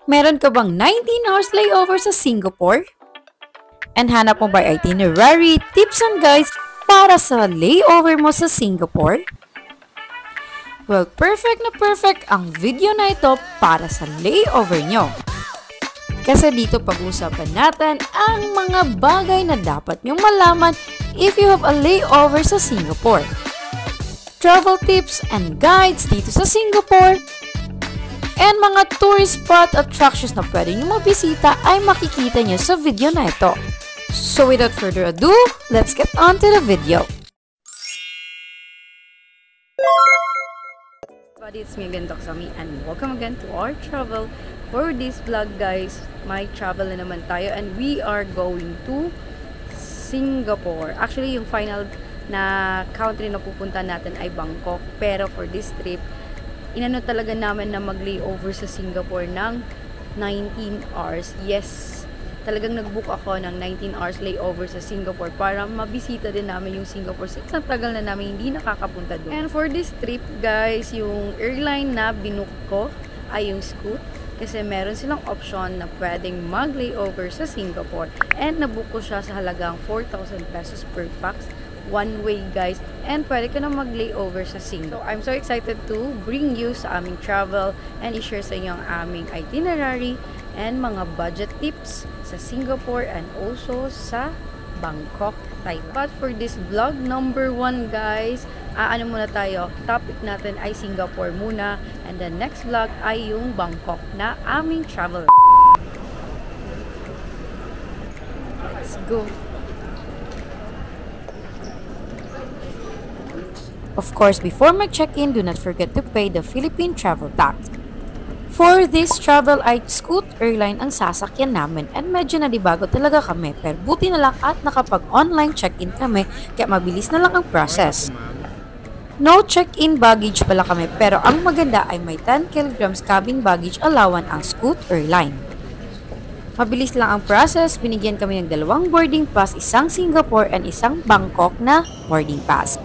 Meron ka bang 19 hours layover sa Singapore? And hanap mo ba itinerary, tips and guides para sa layover mo sa Singapore? Well, perfect na perfect ang video na ito para sa layover nyo. Kasi dito pag-usapan natin ang mga bagay na dapat nyong malaman if you have a layover sa Singapore. Travel tips and guides dito sa Singapore, and mga tourist spot attractions na pwede nyo mabisita ay makikita nyo sa video na ito. So without further ado, let's get on to the video. Everybody, it's me again, Doksami, and welcome again to our travel. For this vlog guys, may travel na naman tayo and we are going to Singapore. Actually, yung final na country na pupunta natin ay Bangkok. Pero for this trip, inano talaga namin na mag-layover sa Singapore ng 19 hours. Yes, talagang nag-book ako ng 19 hours layover sa Singapore para mabisita din namin yung Singapore. Since ang tagal na namin hindi nakakapunta doon. And for this trip guys, yung airline na binook ko ay yung Scoot. Kasi meron silang option na pwedeng mag-layover sa Singapore. And nabook ko siya sa halagang 4,000 pesos per pax. One way guys, and pwede ka na mag-layover sa Singapore. So I'm so excited to bring you sa aming travel and i-share sa inyo ang aming itinerary and mga budget tips sa Singapore and also sa Bangkok, Thailand. But for this vlog number 1 guys, ano muna tayo, topic natin ay Singapore muna, and the next vlog ay yung Bangkok na aming travel. Let's go! Of course, before mag-check-in, do not forget to pay the Philippine travel tax. For this travel ay Scoot Airline ang sasakyan namin and medyo nalibago talaga kami, pero buti na lang at nakapag-online check-in kami kaya mabilis na lang ang process. No check-in baggage pala kami, pero ang maganda ay may 10 kilograms cabin baggage allowance ang Scoot Airline. Mabilis lang ang process, binigyan kami ng 2 boarding pass, isang Singapore and isang Bangkok na boarding pass.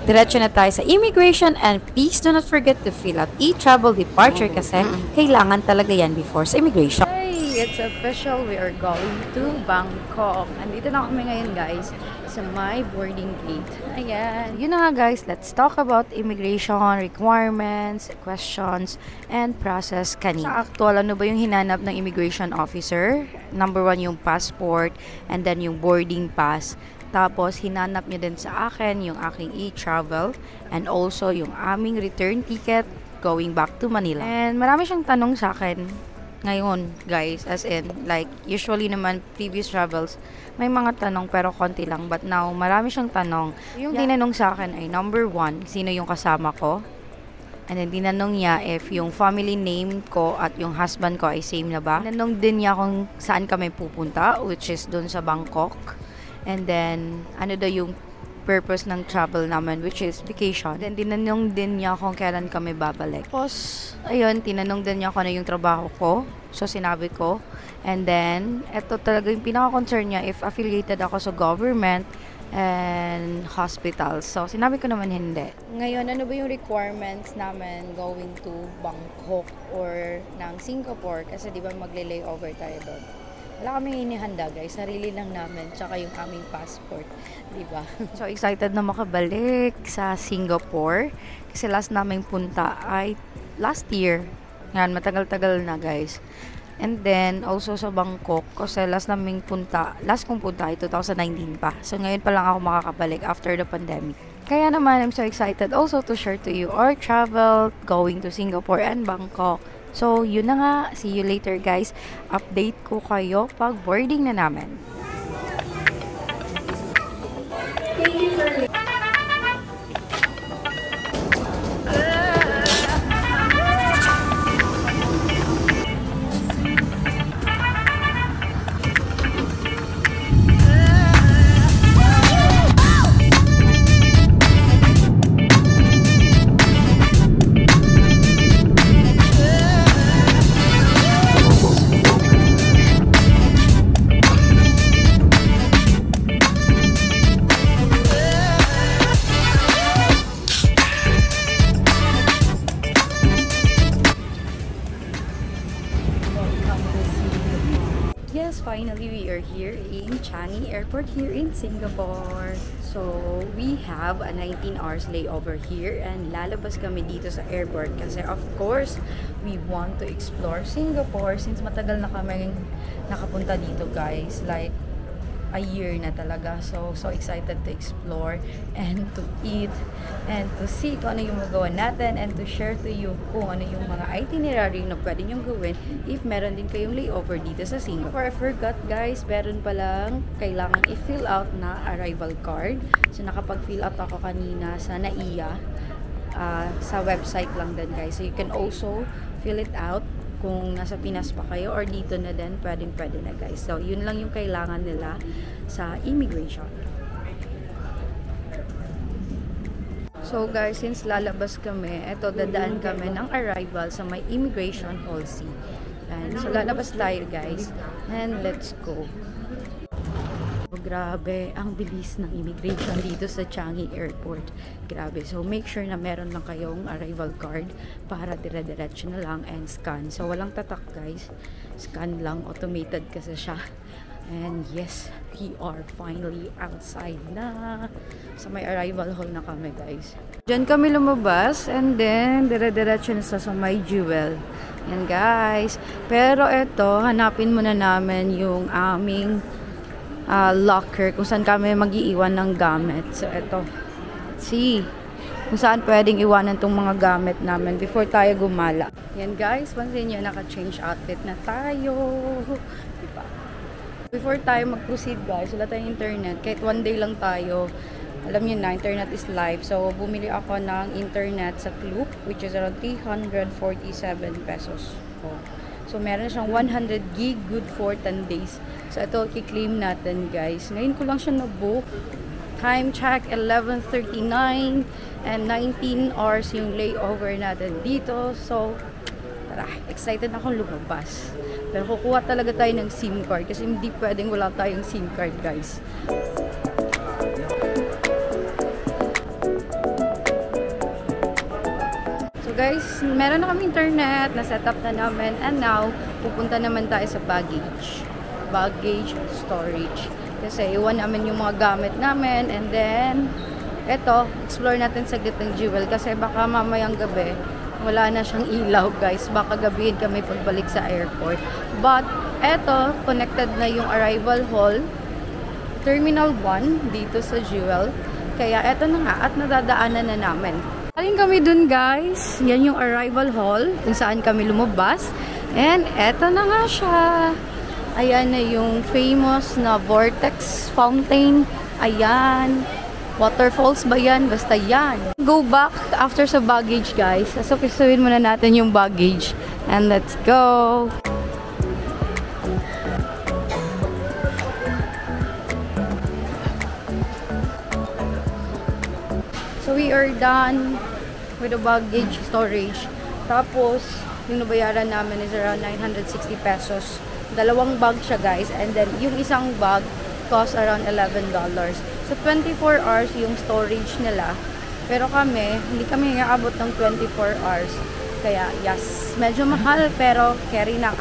Diretso na tayo sa immigration and please do not forget to fill out e-travel departure kasi kailangan talaga yan before sa immigration. Hey, it's official. We are going to Bangkok. Andito na kami ngayon guys sa my boarding gate. Ayan. Yun na nga guys, let's talk about immigration requirements, questions, and process kanina. Sa actual, ano ba yung hinanap ng immigration officer? Number 1 yung passport and then yung boarding pass. Tapos, hinanap niya din sa akin yung aking e-travel and also yung aming return ticket going back to Manila. And marami siyang tanong sa akin ngayon, guys. As in, like, usually naman, previous travels, may mga tanong pero konti lang. But now, marami siyang tanong. Yung tinanong sa akin ay number 1, sino yung kasama ko? And then, tinanong niya if yung family name ko at yung husband ko ay same na ba. Tinanong din niya kung saan kami pupunta, which is dun sa Bangkok. And then, ano daw yung purpose ng travel naman, which is vacation. Then, tinanong din niya kung kailan kami babalik. Tapos, ayun, tinanong din niya kung ano yung trabaho ko. So, sinabi ko. And then, eto talaga yung pinaka-concern niya if affiliated ako sa government and hospitals. So, sinabi ko naman hindi. Ngayon, ano ba yung requirements namin going to Bangkok or ng Singapore? Kasi di ba magle-layover tayo doon? Wala kaming inihanda guys, sarili lang namin, tsaka yung aming passport, diba? So excited na makabalik sa Singapore kasi last naming punta ay last year. Yan, matagal-tagal na guys. And then also sa Bangkok kasi last kong punta ay 2019 pa. So ngayon pa lang ako makakabalik after the pandemic. Kaya naman I'm so excited also to share to you our travel going to Singapore and Bangkok. So, yun na nga. See you later, guys. Update ko kayo pag boarding na namin. Thank you for yes, finally we are here in Changi Airport here in Singapore. So, we have a 19 hours layover here and lalabas kami dito sa airport kasi of course, we want to explore Singapore since matagal na kami nakapunta dito guys. Like, a year na talaga. So excited to explore and to eat and to see kung ano yung magawa natin and to share to you kung ano yung mga itinerary na pwede nyong gawin if meron din kayong layover dito sa Singapore. I forgot guys, meron palang kailangan i-fill out na arrival card. So nakapag-fill out ako kanina sa NAIA. Sa website lang din guys. So you can also fill it out kung nasa Pinas pa kayo or dito na din, pwede na guys. So, yun lang yung kailangan nila sa immigration. So guys, since lalabas kami, eto dadaan kami ng arrival sa may immigration hall C. And so lalabas tayo guys. And let's go. Grabe, ang bilis ng immigration dito sa Changi Airport. Grabe. So, make sure na meron lang kayong arrival card para dire-diretso na lang and scan. So, walang tatak guys. Scan lang. Automated kasi siya. And yes, we are finally outside na. Sa may arrival hall na kami guys. Diyan kami lumabas and then dire-diretso na sa may Jewel. Yan guys. Pero eto, hanapin muna namin yung aming locker kung saan kami mag-iiwan ng gamit. So, eto. Let's see kung saan pwedeng iwanan tong mga gamit namin before tayo gumala. Yan guys, pansin nyo, naka-change outfit na tayo. Diba? Before tayo mag-proceed guys, wala tayong internet. Kahit one day lang tayo. Alam nyo na, internet is life. So, bumili ako ng internet sa Klook, which is around 347 pesos. So, meron siyang 100 gig, good for 10 days. So, ito, kiklaim natin, guys. Ngayon ko lang siya na-book. Time check, 11:39 and 19 hours yung layover natin dito. So, tara, excited akong lumabas. Pero kukuha talaga tayo ng SIM card kasi hindi pwedeng wala tayong SIM card, guys. Guys, meron na kami internet, na-setup na namin, and now, pupunta naman tayo sa baggage storage. Kasi iwan namin yung mga gamit namin, and then, eto, explore natin saglit ng Jewel, kasi baka mamayang gabi, wala na siyang ilaw guys, baka gabihin kami pagbalik sa airport. But, eto, connected na yung arrival hall, Terminal 1, dito sa Jewel, kaya eto na nga, at nadadaanan na namin. Galing kami dun guys. Yan yung arrival hall kung saan kami lumabas. And eto na nga siya. Ayan na yung famous na vortex fountain. Ayan. Waterfalls ba yan? Basta yan. Go back after sa baggage guys. So, pisuin muna natin yung baggage. And let's go. So, we are done with the baggage storage. Tapos, yung nabayaran namin is around 960 pesos. Dalawang bag siya, guys. And then, yung isang bag cost around $11. So, 24 hours yung storage nila. Pero kami, hindi kami nakaabot ng 24 hours. Kaya, yes, medyo mahal, pero carry na.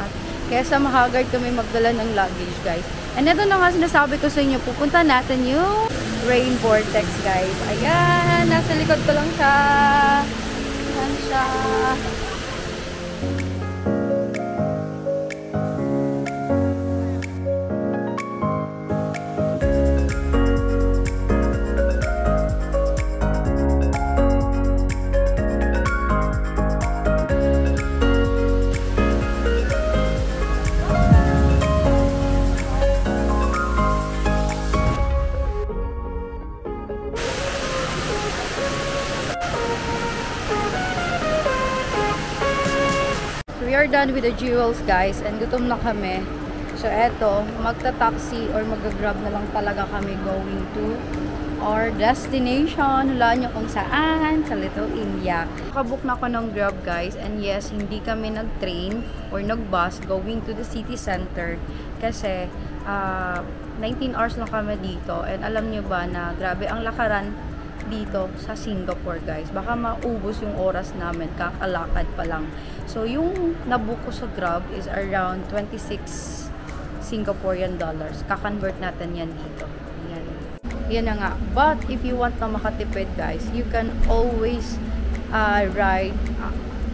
Kaya sa mahagard kami magdala ng luggage, guys. And ito na nga sinasabi ko sa inyo, pupunta natin yung rain vortex guys. Ayan, nasa likod ko lang siya. Ayan siya. We are done with the Jewels guys and gutom na kami. So eto, magta-taxi or mag-grab na lang talaga kami going to our destination. Hulaan nyo kung saan, sa Little India. Nakabook na ako ng Grab guys and yes, hindi kami nag-train or nag-bus going to the city center kasi 19 hours lang kami dito and alam nyo ba na grabe ang lakaran dito sa Singapore guys. Baka maubos yung oras namin, kakalakad pa lang. So yung nabook ko sa Grab is around 26.60 Singaporean dollars. Kakonvert natin yan dito. Yan. Yan na nga. But if you want na makatipid guys, you can always ride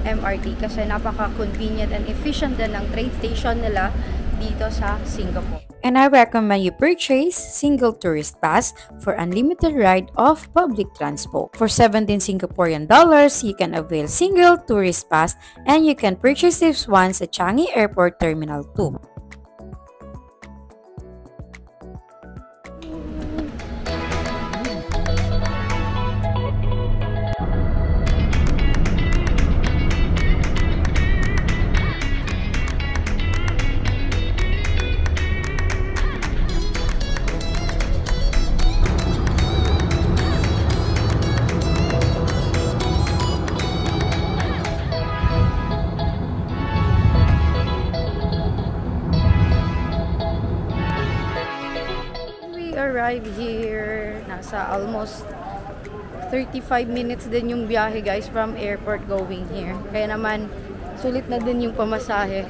MRT kasi napaka-convenient and efficient din ng train station nila dito sa Singapore. And I recommend you purchase single tourist pass for unlimited ride of public transport. For 17 Singaporean dollars, you can avail single tourist pass and you can purchase this one sa Changi Airport Terminal 2. Arrive here, nasa almost 35 minutes din yung biyahe guys from airport going here. Kaya naman sulit na din yung pamasahe.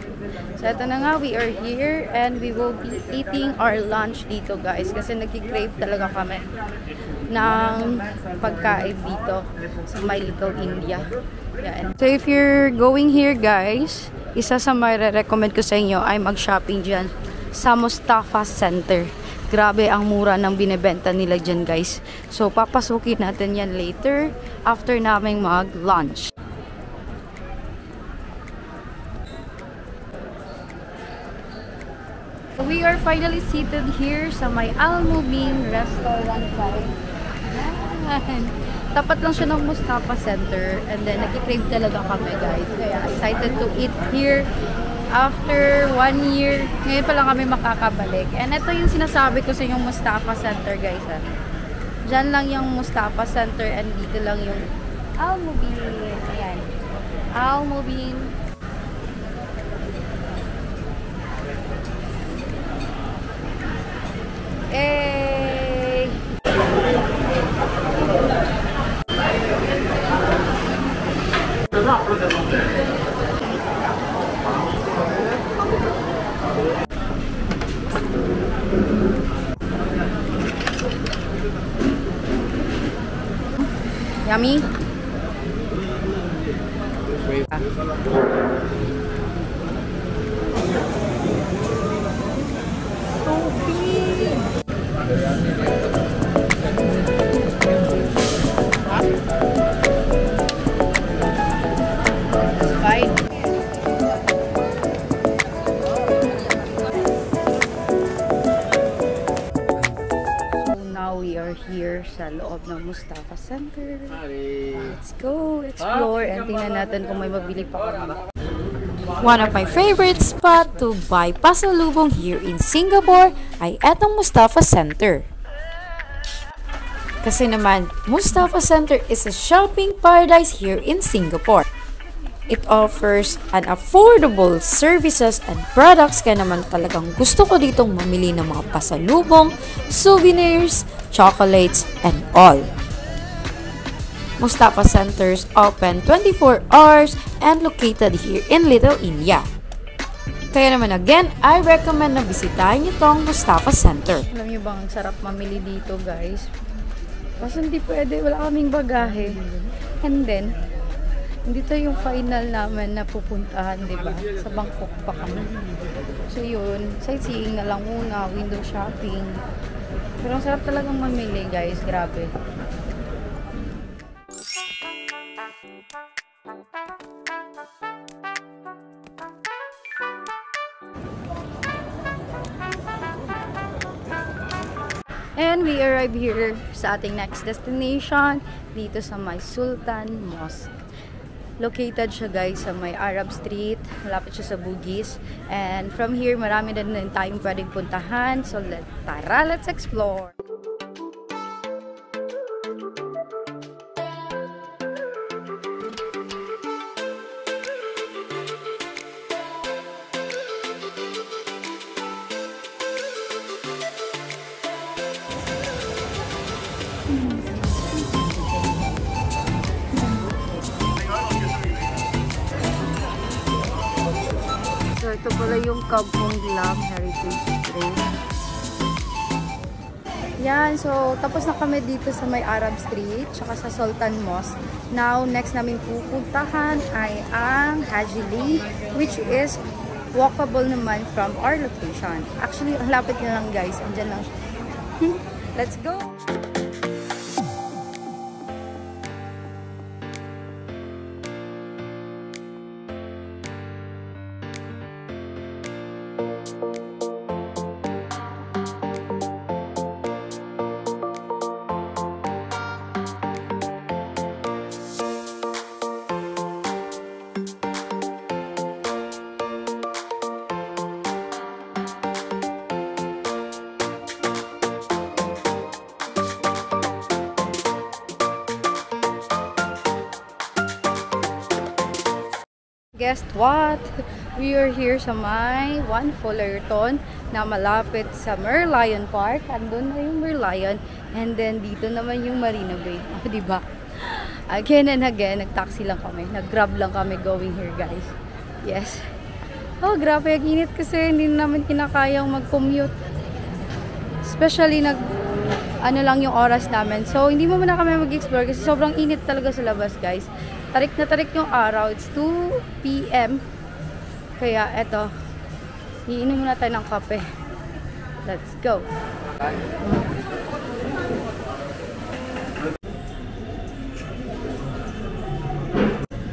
So ito na nga, we are here and we will be eating our lunch dito guys kasi nagki-crave talaga kami ng pagkain dito sa My Little India. Yan. So if you're going here guys, isa sa mai-recommend ko sa inyo ay mag-shopping dyan sa Mustafa Center. Grabe ang mura ng binebenta nila dyan guys. So papasukin natin yan later after naming mag-lunch. We are finally seated here sa may Al-Mubin restaurant guys. Tapat lang siya ng Mustafa Center and then nag-crave talaga kami guys. Kaya excited to eat here. After 1 year, ngayon pa lang kami makakabalik. And ito yung sinasabi ko sa yung Mustafa Center guys. Diyan lang yung Mustafa Center and dito lang yung Al-Mubin. Ayan. Al-Mubin. Hey! Yummy. So big. Fine. We are here sa loob ng Mustafa Center. Let's go explore and tingnan natin kung may mabili pa kami. One of my favorite spot to buy pasalubong here in Singapore ay etong Mustafa Center. Kasi naman, Mustafa Center is a shopping paradise here in Singapore. It offers an affordable services and products kaya naman talagang gusto ko ditong mamili ng mga pasalubong, souvenirs, chocolates, and all. Mustafa Centers open 24 hours and located here in Little India. Kaya naman again, I recommend na bisitahin niyo tong Mustafa Center. Alam niyo bang sarap mamili dito guys? Kasi hindi pwede, wala kaming bagahe. And then, dito yung final naman na pupuntahan, di ba? Sa Bangkok pa kami. So yun, sightseeing na lang muna, window shopping. Pero ang sarap talagang mamili guys, grabe. And we arrive here sa ating next destination, dito sa may Sultan Mosque. Located siya guys sa may Arab Street, malapit siya sa Bugis. And from here, marami din tayong pwedeng puntahan. So tara, let's explore! ito pala yung Kampong Glam Heritage Trail. Yan, so tapos na kami dito sa may Arab Street, tsaka sa Sultan Mosque. Now, next namin pupuntahan ay ang Haji Lane, which is walkable naman from our location. Actually, ang lapit na lang guys, andyan lang siya. Let's go! Guess what? We are here sa may One Fullerton na malapit sa Merlion Park. Andun na yung Merlion. And then dito naman yung Marina Bay. Oh, diba? Again and again, nag-taxi lang kami. Nag-grab lang kami going here, guys. Yes. Oh, grabe. Ang init kasi hindi namin kinakayang mag-commute. Especially ano lang yung oras namin. So, hindi mo muna kami mag-explore kasi sobrang init talaga sa labas, guys. Tarik na tarik yung araw. It's 2 PM. Kaya, eto. Iinom muna tayo ng kape. Let's go.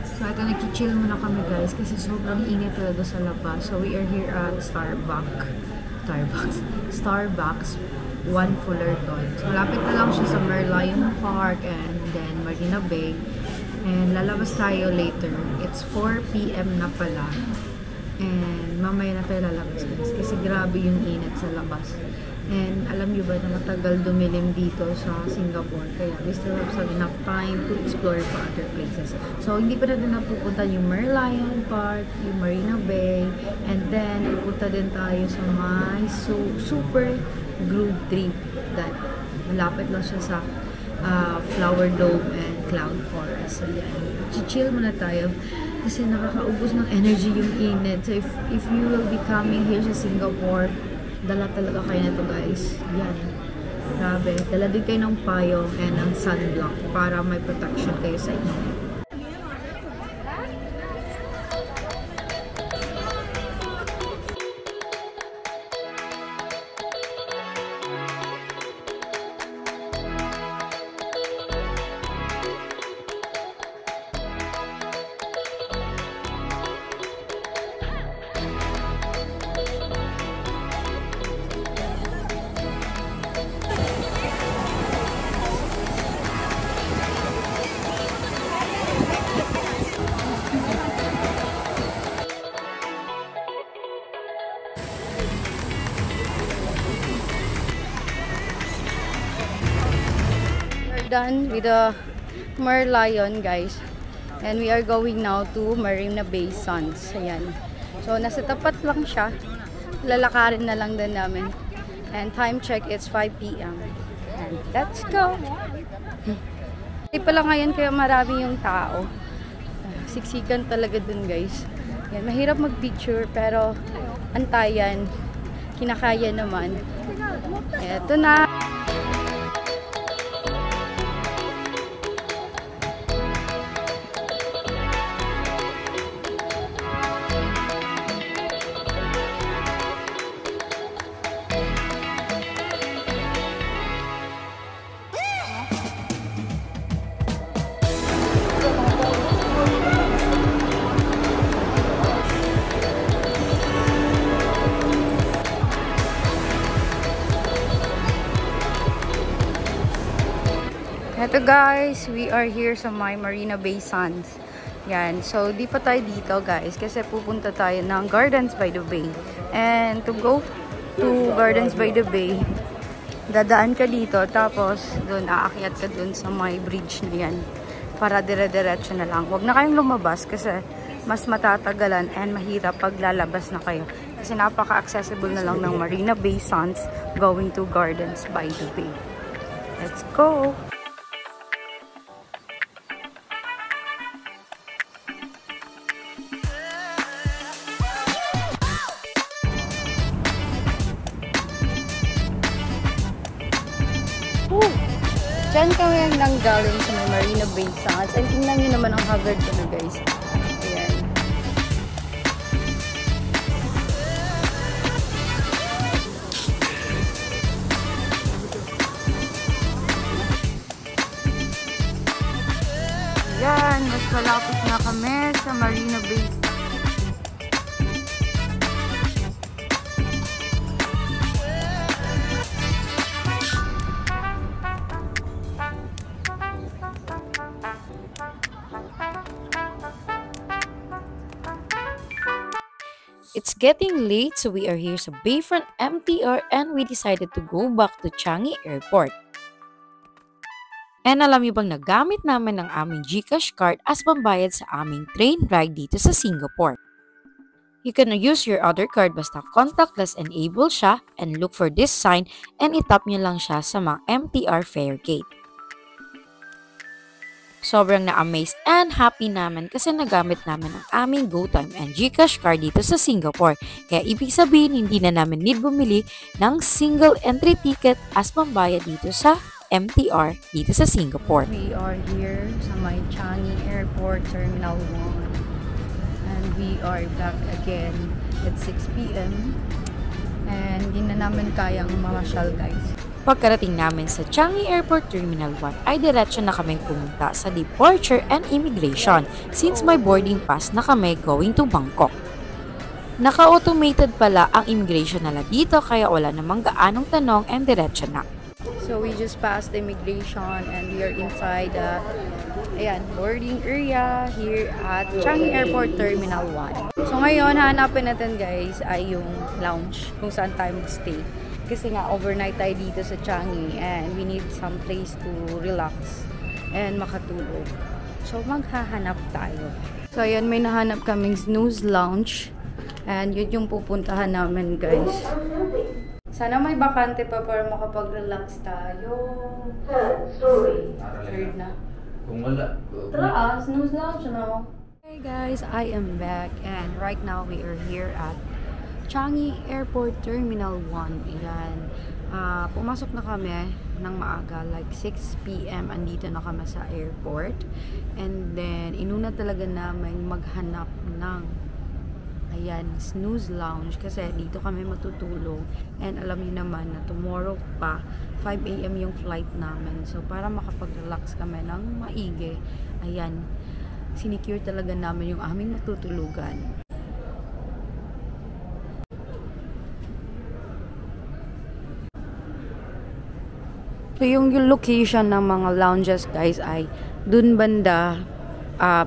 So, eto, nag-chill muna kami, guys. Kasi sobrang init talaga sa labas. So, we are here at Starbucks, One Fullerton. So, malapit na lang siya sa Merlion Park and then Marina Bay. And lalabas tayo later. It's 4 PM na pala. And mamaya na tayo lalabas, guys. Kasi grabe yung init sa labas. And alam nyo ba na matagal dumilim dito sa Singapore. Kaya we still have enough time to explore pa other places. So hindi pa natin napupunta yung Merlion Park, yung Marina Bay. And then pupunta din tayo sa may super Grove Tree. That malapit lang siya sa Flower Dome and Cloud Forest. So yan, chill muna tayo kasi nakakaubos ng energy yung init. So if you will be coming here sa Singapore, dala talaga kayo na to, guys. Yan, grabe, dala din kayo ng payong and ng sunblock para may protection kayo sa inyo. Done with the Merlion, guys, and we are going now to Marina Bay Sands. Ayan. So nasa tapat lang siya, lalakarin na lang din namin, and time check, it's 5 PM and let's go. Hindi pala ngayon kaya marami yung tao. Siksikan talaga dun, guys. Yan, mahirap mag picture pero antayan, kinakaya naman. Eto na. Ito, guys, we are here sa my Marina Bay Sands. Yan, so di pa tayo dito, guys, kasi pupunta tayo ng Gardens by the Bay. And to go to Gardens by the Bay, dadaan ka dito, tapos doon aakyat ka doon sa may bridge na yan para dire-diretso na lang. Huwag na kayong lumabas kasi mas matatagalan and mahirap pag lalabas na kayo. Kasi napaka-accessible na lang ng Marina Bay Sands going to Gardens by the Bay. Let's go! Diyan kami nanggaling sa may Marina Bay Sands. And tingnan nyo naman ang haggard ko na guys. Ayan. Ayan, mas malapit na kami sa Marina Bay. It's getting late, so we are here sa Bayfront MTR and we decided to go back to Changi Airport. And alam niyo bang nagamit namin ang aming GCash card as pambayad sa aming train ride dito sa Singapore. You can use your other card basta contactless enabled siya and look for this sign and itap niyo lang siya sa mga MTR fare gate. Sobrang na-amaze and happy namin kasi nagamit namin ang aming GoTime and GCash card dito sa Singapore. Kaya ibig sabihin hindi na namin need bumili ng single entry ticket as pambayad dito sa MTR dito sa Singapore. We are here sa may Changi Airport Terminal 1 and we are back again at 6 p.m. and hindi na namin kayang mamasyal guys. Pagkarating namin sa Changi Airport Terminal 1 ay diretso na kaming pumunta sa Departure and Immigration since may boarding pass na kami going to Bangkok. Naka-automated pala ang immigration nila dito kaya wala namang gaanong tanong and diretso na. So we just passed the immigration and we are inside the boarding area here at Changi Airport Terminal 1. So ngayon hanapin natin guys ay yung lounge kung saan tayo mag-stay. Kasi nga overnight tayo dito sa Changi and we need some place to relax and makatulog. So maghahanap tayo. So ayan, may nahanap kaming snooze lounge and yun yung pupuntahan namin guys. Sana may bakante pa para makapag-relax tayo. Sorry. Third na. Kung wala. Tara, snooze lounge no? Hey guys, I am back and right now we are here at Changi Airport Terminal 1. Ayan. Pumasok na kami ng maaga, like 6 p.m. Andito na kami sa airport. And then, inuna talaga namin maghanap ng snooze lounge. Kasi dito kami matutulog. And alam niyo naman na tomorrow pa, 5 a.m. yung flight namin. So, para makapag-relax kami ng maigi, ayan, sinicure talaga namin yung aming matutulugan. So, yung location ng mga lounges, guys, ay dun banda,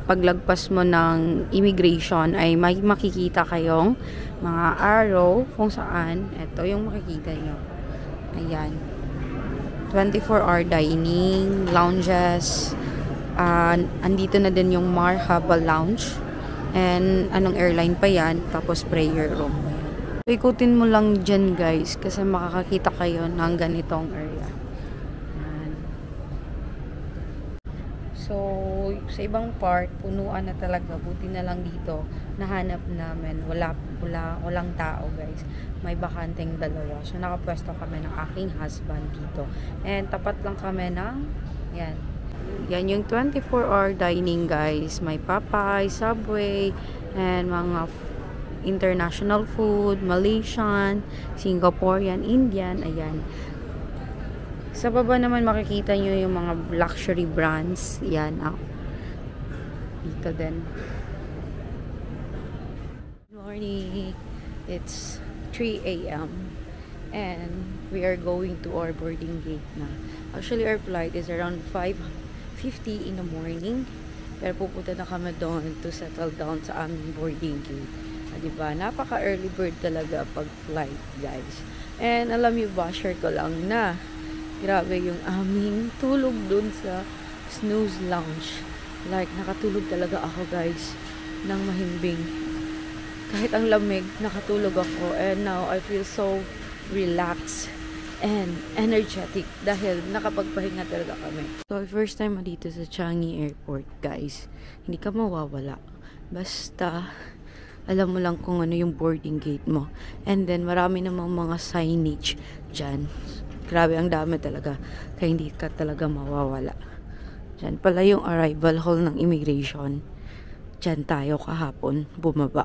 paglagpas mo ng immigration, ay may makikita kayong mga arrow kung saan, ito yung makikita nyo. Ayan. 24-hour dining, lounges, andito na din yung Marhaba Lounge, and anong airline pa yan, tapos prayer room. So, ikutin mo lang dyan, guys, kasi makakakita kayo ng ganitong area. So, sa ibang part, punuan na talaga. Buti na lang dito, nahanap namin. Walang tao, guys. May bakanteng dalawa. So, nakapwesto kami ng aking husband dito. And tapat lang kami ng, yan yung 24-hour dining, guys. May Popeye, Subway, and mga international food, Malaysian, Singaporean, Indian, ayan. Sa baba naman makikita nyo yung mga luxury brands. Yan. Dito din. Good morning. It's 3 a.m. And we are going to our boarding gate na. Actually, our flight is around 5:50 in the morning. Pero pupunta na kami doon to settle down sa aming boarding gate. Diba? Napaka-early bird talaga pag flight, guys. And alam nyo ba, share ko lang na grabe yung aming tulog dun sa snooze lounge. Like, nakatulog talaga ako, guys, ng mahimbing. Kahit ang lamig, nakatulog ako. And now, I feel so relaxed and energetic dahil nakapagpahinga talaga kami. So, first time mo dito sa Changi Airport, guys. Hindi ka mawawala. Basta, alam mo lang kung ano yung boarding gate mo. And then, marami namang mga signage dyan. Grabe, ang dami talaga. Kaya hindi ka talaga mawawala. Diyan pala yung arrival hall ng immigration. Diyan tayo kahapon bumaba.